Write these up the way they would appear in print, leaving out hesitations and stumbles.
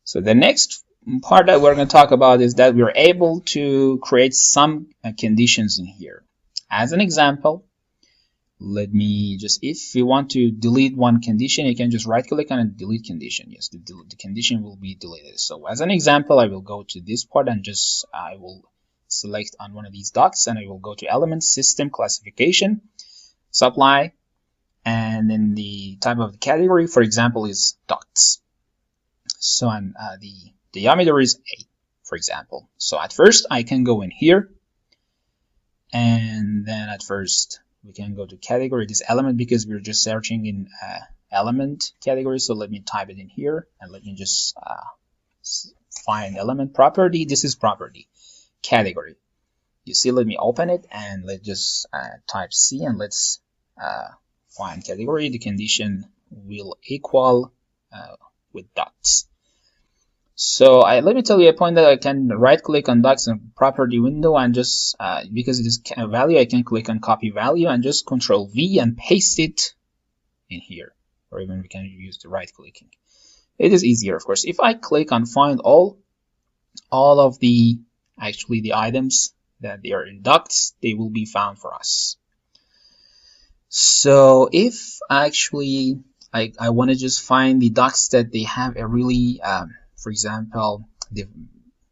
So the next part that we're going to talk about is that we're able to create some conditions in here. As an example, let me just, if you want to delete one condition, you can just right click on a delete condition. Yes, the condition will be deleted. So as an example, I will go to this part and just I will select on one of these docs and I will go to element system classification supply, and then the type of the category, for example, is ducts. So the diameter is 8, for example. So at first I can go in here, and then at first we can go to category, this element, because we're just searching in element category. So let me type it in here and let me just find element property. This is property category. You see, let me open it and let's just type C and let's find category. The condition will equal with dots. So let me tell you a point that I can right click on docs and property window and just because it is a value, I can click on copy value and just control V and paste it in here, or even we can use the right clicking. It is easier, of course. If I click on find all of the items that they are in ducts, they will be found for us. So if actually I want to just find the ducts that they have a really for example, the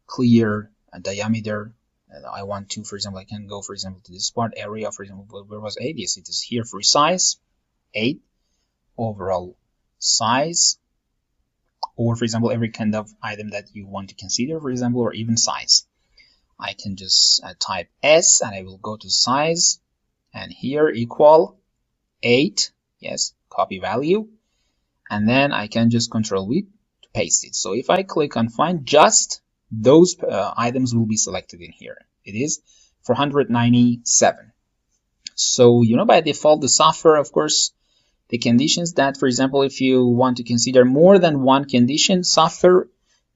clear diameter. I want to, for example, I can go, for example, to this part area, for example, where was 8? Yes, it is here for size, 8, overall size, or for example, every kind of item that you want to consider, for example, or even size. I can just type S and I will go to size, and here equal 8, yes, copy value, and then I can just control V to paste it. So if I click on find, just those items will be selected in here. It is 497. So, by default, the software, of course, the conditions that, for example, if you want to consider more than one condition, software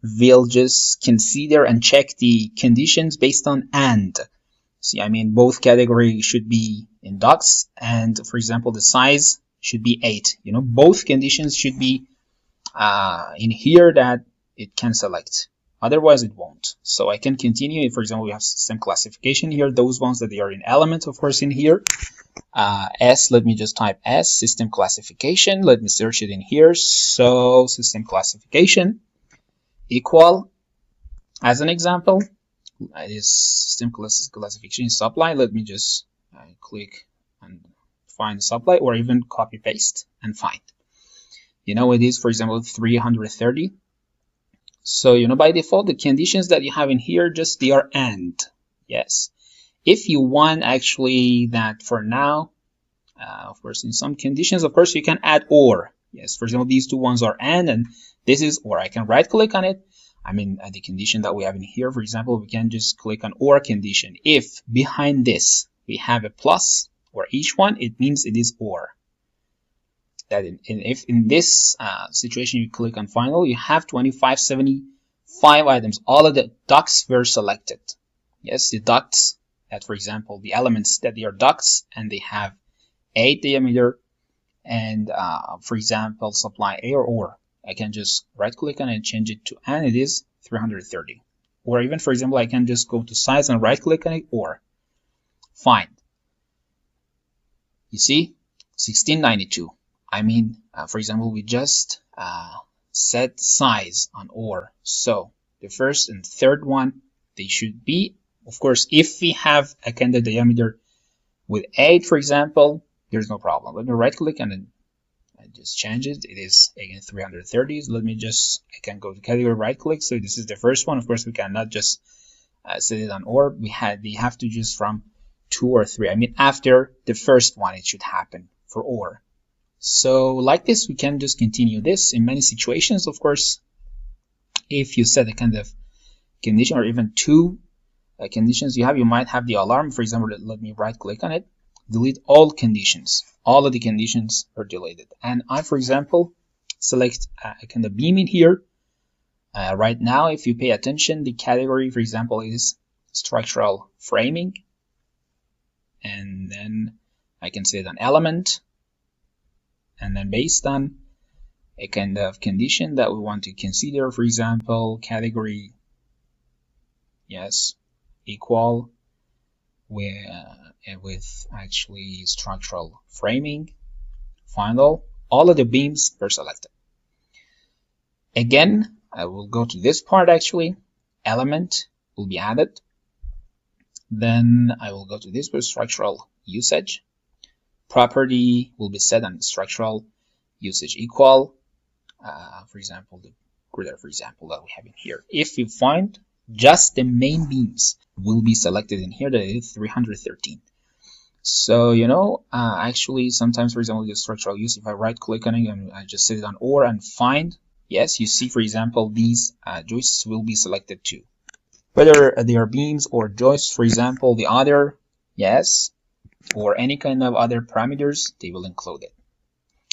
will just consider and check the conditions based on AND. See, both categories should be in ducts, and for example, the size should be 8. Both conditions should be in here that it can select. Otherwise, it won't. So I can continue. For example, we have system classification here. Those ones that they are in element, of course, in here. S, let me just type S, system classification. Let me search it in here. So system classification equal, as an example, it is system classification supply. Let me just click and find supply, or even copy paste and find. It is, for example, 330. So, by default, the conditions that you have in here, just they are AND. Yes. If you want actually that for now, of course, in some conditions, of course, you can add OR. Yes. For example, these two ones are AND and this is OR. I can right click on it. The condition that we have in here, for example, we can just click on OR condition. If behind this we have a plus or each one, it means it is OR. That if in this situation you click on final, you have 2575 items. All of the ducts were selected. Yes, the ducts that, for example, the elements that they are ducts and they have 8 diameter and for example, supply A or OR. I can just right click on it and change it to, and it is 330. Or even, for example, I can just go to size and right click on it, or find. You see, 1692. For example, we just set size on OR. So the first and third one, they should be, of course, if we have a kind of diameter with 8, for example, there's no problem. Let me right click and then I just change it. It is again 330. Let me just, I can go to category, right click. So this is the first one. Of course, we cannot just set it on OR. We have to choose from 2 or 3. After the first one, it should happen for OR. So like this, we can just continue this in many situations. Of course, if you set a kind of condition or even 2 conditions you might have the alarm. For example, let me right click on it, delete all conditions. All of the conditions are deleted. And I, for example, select a kind of beam in here. Right now, if you pay attention, the category, for example, is structural framing. And then I can set an element. And then based on a kind of condition that we want to consider. For example, category, yes, equal with actually structural framing, final, all of the beams were selected. Again, I will go to this part actually, element will be added. Then I will go to this for structural usage. Property will be set on structural usage equal. For example, the grid, for example, that we have in here. If you find just the main beams will be selected in here, that is 313. So, actually sometimes, for example, the structural use, if I right click on it and I just set it on OR and find, yes, you see, for example, these joists will be selected too. Whether they are beams or joists, for example, the other, yes, or any kind of other parameters, they will include it.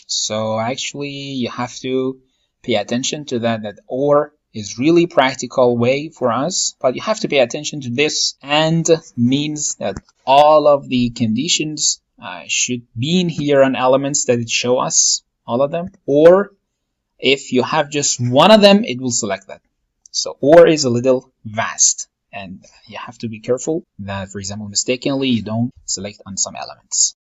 So actually you have to pay attention to that OR is really practical way for us, but you have to pay attention to this, and means that all of the conditions should be in here on elements that it show us all of them, or if you have just one of them, it will select that. So OR is a little vast, and you have to be careful that, for example, mistakenly you don't select on some elements.